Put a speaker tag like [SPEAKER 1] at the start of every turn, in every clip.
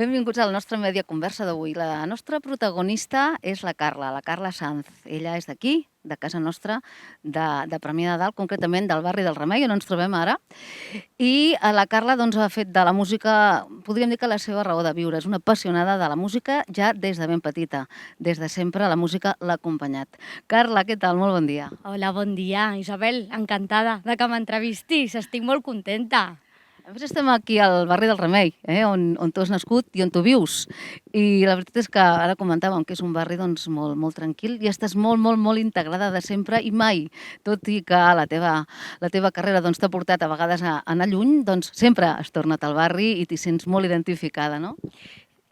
[SPEAKER 1] Benvinguts a la nostra Media Conversa d'avui. La nostra protagonista és la Carla Sanz. Ella és d'aquí, de casa nostra, de Premià de Dalt, concretament del barri del Remei, on ens trobem ara. I la Carla ha fet de la música, podríem dir que la seva raó de viure. És una apassionada de la música ja des de ben petita. Des de sempre la música l'ha acompanyat. Carla, què tal? Molt bon dia.
[SPEAKER 2] Hola, bon dia, Isabel. Encantada de que m'entrevistis. Estic molt contenta.
[SPEAKER 1] A més, estem aquí al barri del Remei, on tu has nascut i on tu vius. I la veritat és que ara comentàvem que és un barri molt tranquil i estàs molt integrada de sempre i mai, tot i que la teva carrera t'ha portat a vegades a anar lluny, sempre has tornat al barri i t'hi sents molt identificada, no?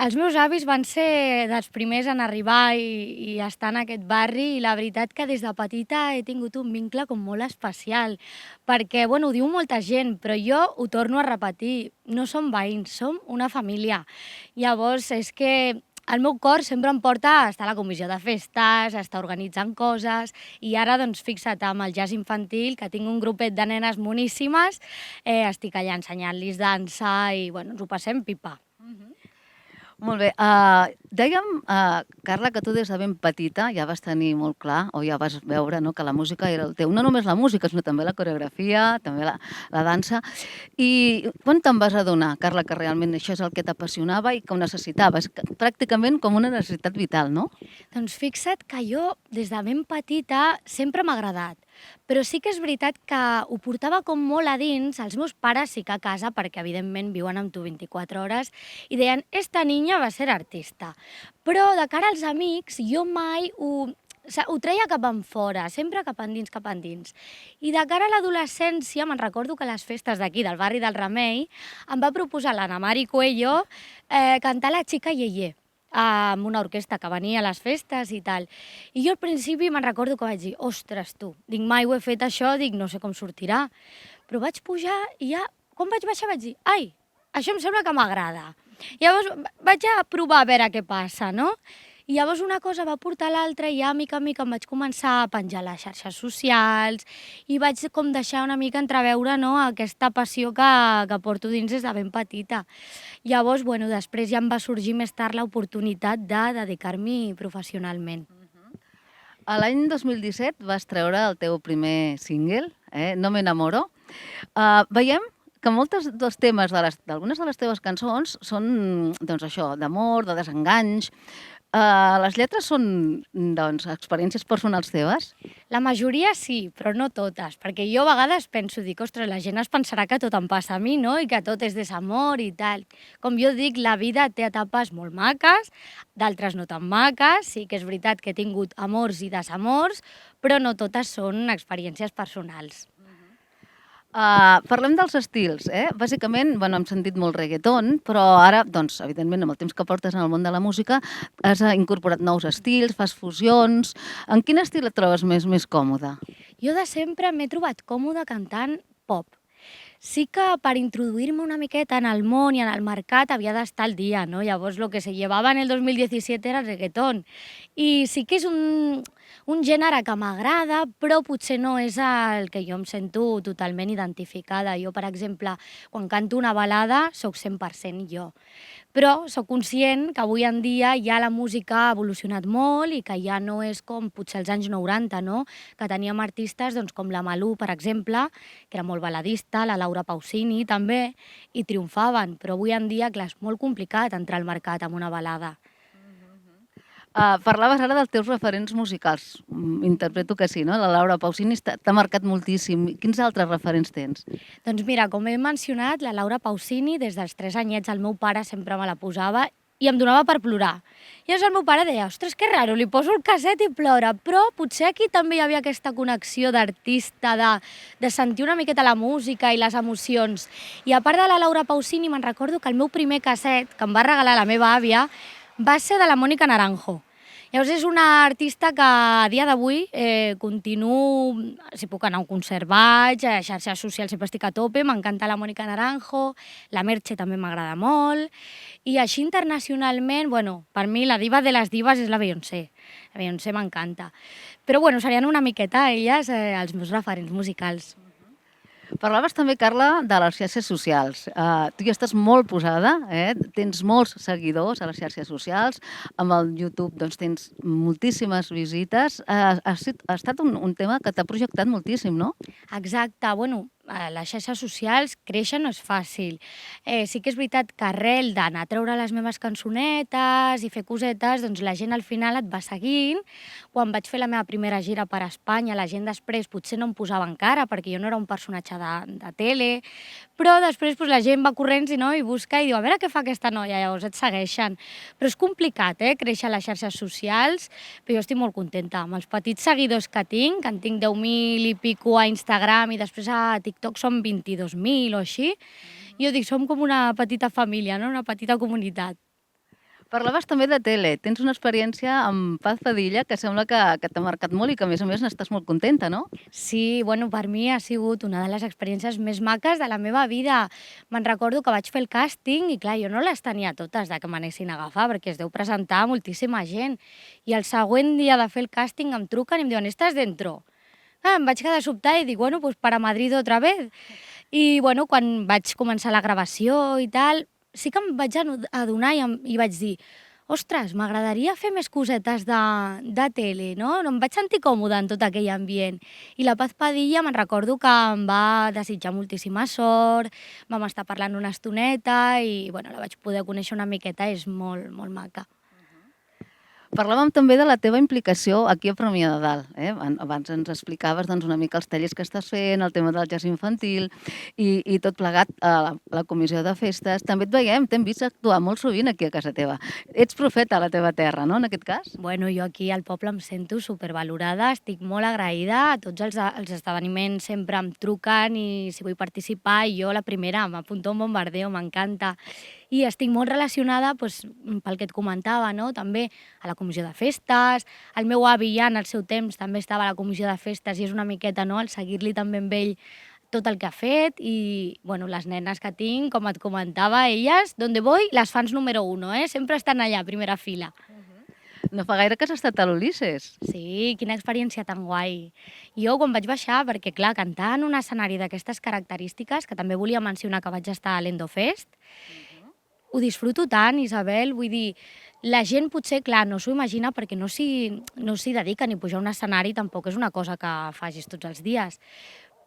[SPEAKER 2] Els meus avis van ser dels primers en arribar i estar en aquest barri i la veritat que des de petita he tingut un vincle com molt especial perquè, ho diu molta gent, però jo ho torno a repetir, no som veïns, som una família. Llavors, és que el meu cor sempre em porta a estar a la comissió de festes, a estar organitzant coses i ara, fixa't, amb el jazz infantil, que tinc un grupet de nenes moníssimes, estic allà ensenyant-los dansa i, ens ho passem pipa.
[SPEAKER 1] Molt bé. Dèiem, Carla, que tu des de ben petita ja vas tenir molt clar, o ja vas veure, no, que la música era el teu. No només la música, sinó també la coreografia, també la dansa. I quan te'n vas adonar, Carla, que realment això és el que t'apassionava i que ho necessitaves? Pràcticament com una necessitat vital, no?
[SPEAKER 2] Doncs fixa't que jo, des de ben petita, sempre m'ha agradat. Però sí que és veritat que ho portava com molt a dins, els meus pares sí que a casa, perquè evidentment viuen amb tu 24 hores, i deien, esta niña va ser artista. Però de cara als amics, jo mai ho treia cap enfora, sempre cap endins, cap endins. I de cara a l'adolescència, me'n recordo que a les festes d'aquí, del barri del Remei, em va proposar l'Anna Mari Coelho cantar La xica Yeye, amb una orquestra que venia a les festes i tal. I jo al principi me'n recordo que vaig dir, ostres, tu, dic, mai ho he fet això, dic, no sé com sortirà. Però vaig pujar i ja, quan vaig baixar vaig dir, ai, això em sembla que m'agrada. Llavors vaig a provar a veure què passa, no? I llavors una cosa va portar l'altra i ja, mica en mica, em vaig començar a penjar a les xarxes socials i vaig com deixar una mica entreveure, no, aquesta passió que porto dins des de ben petita. Llavors, després ja em va sorgir més tard l'oportunitat de dedicar-m'hi professionalment.
[SPEAKER 1] A l'any 2017 vas treure el teu primer single, No me enamoro. Veiem que molts dels temes d'algunes de les teves cançons són, això, d'amor, de desenganys. Les lletres són, experiències personals teves?
[SPEAKER 2] La majoria sí, però no totes, perquè jo a vegades penso, dic, ostres, la gent es pensarà que tot em passa a mi, no?, i que tot és desamor i tal. Com jo dic, la vida té etapes molt maques, d'altres no tan maques, sí que és veritat que he tingut amors i desamors, però no totes són experiències personals.
[SPEAKER 1] Parlem dels estils, Bàsicament, hem sentit molt reggaeton, però ara, evidentment, amb el temps que portes en el món de la música, has incorporat nous estils, fas fusions. En quin estil et trobes més còmode?
[SPEAKER 2] Jo de sempre m'he trobat còmode cantant pop. Sí que per introduir-me una miqueta en el món i en el mercat havia d'estar al dia, no? Llavors, lo que se llevava en el 2017 era el reggaeton. I sí que és un gènere que m'agrada, però potser no és el que jo em sento totalment identificada. Jo, per exemple, quan canto una balada, sóc 100% jo. Però sóc conscient que avui en dia ja la música ha evolucionat molt i que ja no és com potser als anys 90, no?, que teníem artistes com la Malú, per exemple, que era molt baladista, la Laura Pausini també, i triomfaven. Però avui en dia, clar, és molt complicat entrar al mercat amb una balada.
[SPEAKER 1] Parlaves ara dels teus referents musicals. Interpreto que sí, no? La Laura Pausini t'ha marcat moltíssim. Quins altres referents tens?
[SPEAKER 2] Doncs mira, com he mencionat, la Laura Pausini, des dels 3 anyets el meu pare sempre me la posava i em donava per plorar. I llavors el meu pare deia, ostres, que raro, li poso el casset i plora, però potser aquí també hi havia aquesta connexió d'artista, de sentir una miqueta la música i les emocions. I a part de la Laura Pausini, me'n recordo que el meu primer casset, que em va regalar la meva àvia, va ser de la Mónica Naranjo. Llavors és una artista que a dia d'avui continuo, si puc anar a un concert vaig, a xarxes socials sempre estic a tope, m'encanta la Mónica Naranjo, la Merche també m'agrada molt, i així internacionalment, per mi la diva de les divas és la Beyoncé. La Beyoncé m'encanta. Però serien una miqueta elles els meus referents musicals.
[SPEAKER 1] Parlaves també, Carla, de les xarxes socials. Tu hi estàs molt posada, tens molts seguidors a les xarxes socials. Amb el YouTube doncs, tens moltíssimes visites. Ha estat un tema que t'ha projectat moltíssim, no?
[SPEAKER 2] Exacte, bueno, les xarxes socials créixer no és fàcil. Sí que és veritat que arrel d'anar a treure les meves cançonetes i fer cosetes, doncs la gent al final et va seguint. Quan vaig fer la meva primera gira per Espanya, la gent després potser no em posava encara, perquè jo no era un personatge de tele, però després la gent va corrents i busca i diu a veure què fa aquesta noia, llavors et segueixen. Però és complicat, créixer a les xarxes socials, però jo estic molt contenta. Amb els petits seguidors que en tinc 10.000 i pico a Instagram i després a TikTok són 22.000 o així, jo dic, som com una petita família, no? Una petita comunitat.
[SPEAKER 1] Parlaves també de tele. Tens una experiència amb Paz Padilla que sembla que t'ha marcat molt i que, a més, n'estàs molt contenta, no?
[SPEAKER 2] Sí, bueno, per mi ha sigut una de les experiències més maques de la meva vida. Me'n recordo que vaig fer el càsting i, clar, jo no les tenia totes de que m'anessin a agafar, perquè es deu presentar moltíssima gent. I el següent dia de fer el càsting em truquen i em diuen «Estàs dentro?» em vaig quedar sobtada i dic, bueno, pues para Madrid otra vez. I, bueno, quan vaig començar la gravació i tal, sí que em vaig adonar i vaig dir ostres, m'agradaria fer més cosetes de tele, no? Em vaig sentir còmoda en tot aquell ambient. I la Paz Padilla me'n recordo que em va desitjar moltíssima sort, vam estar parlant una estoneta i bueno, la vaig poder conèixer una miqueta, és molt, molt maca.
[SPEAKER 1] Parlàvem també de la teva implicació aquí a Premià de Dalt. Abans ens explicaves doncs, una mica els tallers que estàs fent, el tema del jazz infantil i tot plegat a la comissió de festes. També et veiem, t'hem vist actuar molt sovint aquí a casa teva. Ets profeta a la teva terra, no?, en aquest cas?
[SPEAKER 2] Bueno, jo aquí al poble em sento supervalorada, estic molt agraïda, a tots els esdeveniments sempre em truquen i si vull participar, i jo la primera, m'apunto a un bombardeo, m'encanta. I estic molt relacionada doncs, pel que et comentava, no? També a la comissió de festes, el meu avi ja en el seu temps també estava a la comissió de festes i és una miqueta no? El seguir-li també amb ell tot el que ha fet i bueno, les nenes que tinc, com et comentava, elles, donde voy, les fans número 1, sempre estan allà, a primera fila.
[SPEAKER 1] No fa gaire que has estat a l'Ulisses.
[SPEAKER 2] Sí, quina experiència tan guai. Jo quan vaig baixar, perquè clar, cantar en un escenari d'aquestes característiques, que també volia mencionar que vaig estar a l'Endofest, ho disfruto tant, Isabel, vull dir, la gent potser, clar, no s'ho imagina perquè no s'hi dedica ni pujar a un escenari tampoc és una cosa que facis tots els dies.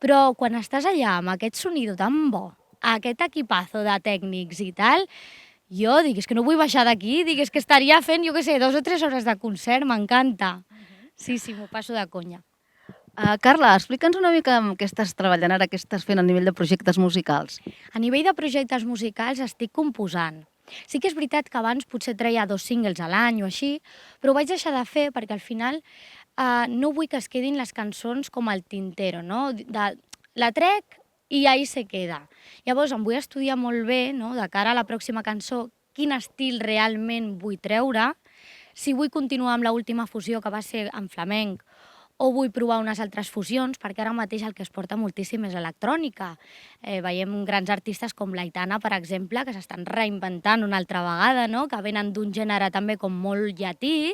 [SPEAKER 2] Però quan estàs allà amb aquest sonido tan bo, aquest equipazo de tècnics i tal, jo dic, és que no vull baixar d'aquí, dic, és que estaria fent, jo què sé, 2 o 3 hores de concert, m'encanta. Sí, m'ho passo de conya.
[SPEAKER 1] Carla, explica'ns una mica què estàs treballant ara, què estàs fent a nivell de projectes musicals.
[SPEAKER 2] A nivell de projectes musicals estic composant. Sí que és veritat que abans potser treia 2 singles a l'any o així, però ho vaig deixar de fer perquè al final no vull que es quedin les cançons com el tintero, no? La trec i ahí se queda. Llavors em vull estudiar molt bé, no? De cara a la pròxima cançó, quin estil realment vull treure, si vull continuar amb l'última fusió que va ser en flamenc, o vull provar unes altres fusions, perquè ara mateix el que es porta moltíssim és electrònica. Veiem grans artistes com l'Aitana, per exemple, que s'estan reinventant una altra vegada, no? Que venen d'un gènere també com molt llatí,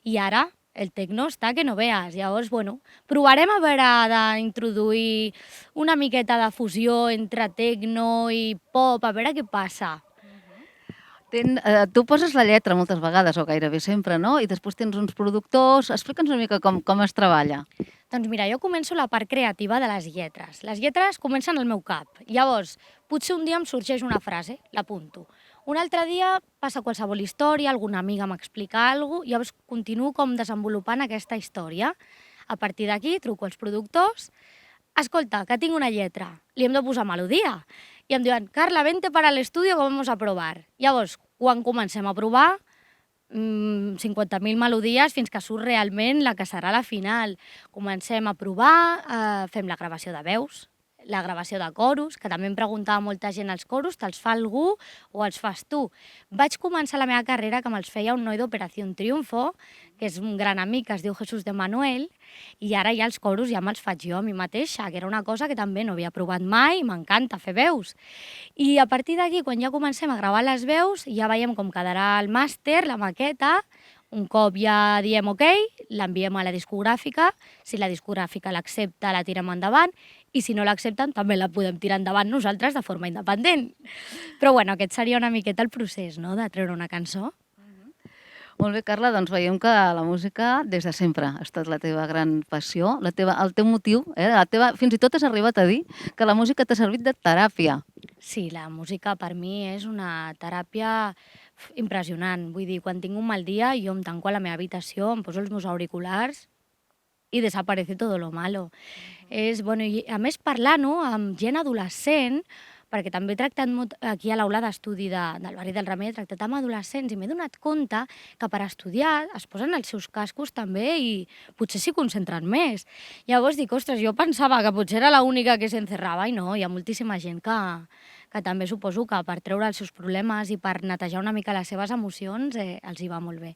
[SPEAKER 2] i ara el tecno està que no veas. Llavors, bueno, provarem a veure d'introduir una miqueta de fusió entre tecno i pop, a veure què passa.
[SPEAKER 1] Tu poses la lletra moltes vegades, o gairebé sempre, no? I després tens uns productors. Explica'ns una mica com es treballa.
[SPEAKER 2] Doncs mira, jo començo la part creativa de les lletres. Les lletres comencen al meu cap. Llavors, potser un dia em sorgeix una frase, l'apunto. Un altre dia passa qualsevol història, alguna amiga m'explica alguna cosa, llavors continuo com desenvolupant aquesta història. A partir d'aquí truco als productors, escolta, que tinc una lletra, li hem de posar melodia. I em diuen, Carla, vente para el estudio que vamos a probar. Llavors, quan comencem a provar, 50.000 melodies fins que surt realment la que serà la final. Comencem a provar, fem la gravació de veus, la gravació de coros, que també em preguntava molta gent als coros, te'ls fa algú o els fas tu? Vaig començar la meva carrera que me'ls feia un noi d'Operació Triunfo, que és un gran amic que es diu Jesús de Manuel, i ara ja els coros ja me'ls faig jo a mi mateixa, que era una cosa que també no havia provat mai, m'encanta fer veus. I a partir d'aquí, quan ja comencem a gravar les veus, ja veiem com quedarà el màster, la maqueta, un cop ja diem ok, l'enviem a la discogràfica, si la discogràfica l'accepta la tirem endavant i si no l'accepten també la podem tirar endavant nosaltres de forma independent. Però bueno, aquest seria una miqueta el procés, no?, de treure una cançó.
[SPEAKER 1] Molt bé, Carla, doncs veiem que la música des de sempre ha estat la teva gran passió, el teu motiu, fins i tot has arribat a dir que la música t'ha servit de teràpia.
[SPEAKER 2] Sí, la música per mi és una teràpia impressionant. Vull dir, quan tinc un mal dia, jo em tanco a la meva habitació, em poso els meus auriculars i desaparece todo lo malo. És, bueno, i a més parlant-ho amb gent adolescent, perquè també he tractat aquí a l'aula d'estudi del barri del Remei, he tractat amb adolescents i m'he donat compte que per estudiar es posen els seus cascos també i potser s'hi concentren més. Llavors dic, ostres, jo pensava que potser era l'única que s'encerrava i no, hi ha moltíssima gent que també suposo que per treure els seus problemes i per netejar una mica les seves emocions els hi va molt bé.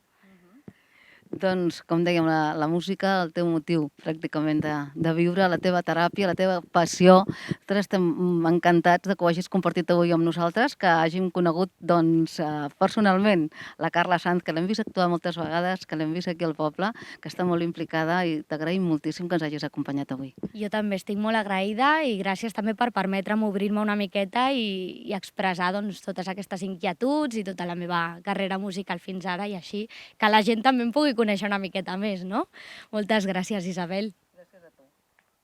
[SPEAKER 1] Doncs, com dèiem, la música, el teu motiu pràcticament de viure, la teva teràpia, la teva passió. Nosaltres estem encantats de que ho hagis compartit avui amb nosaltres, que hàgim conegut personalment la Carla Sanz, que l'hem vist actuar moltes vegades, que l'hem vist aquí al poble, que està molt implicada i t'agraïm moltíssim que ens hagis acompanyat avui.
[SPEAKER 2] Jo també estic molt agraïda i gràcies també per permetre'm obrir-me una miqueta i expressar totes aquestes inquietuds i tota la meva carrera musical fins ara i així que la gent també em pugui conèixer una miqueta més, no? Moltes gràcies, Isabel.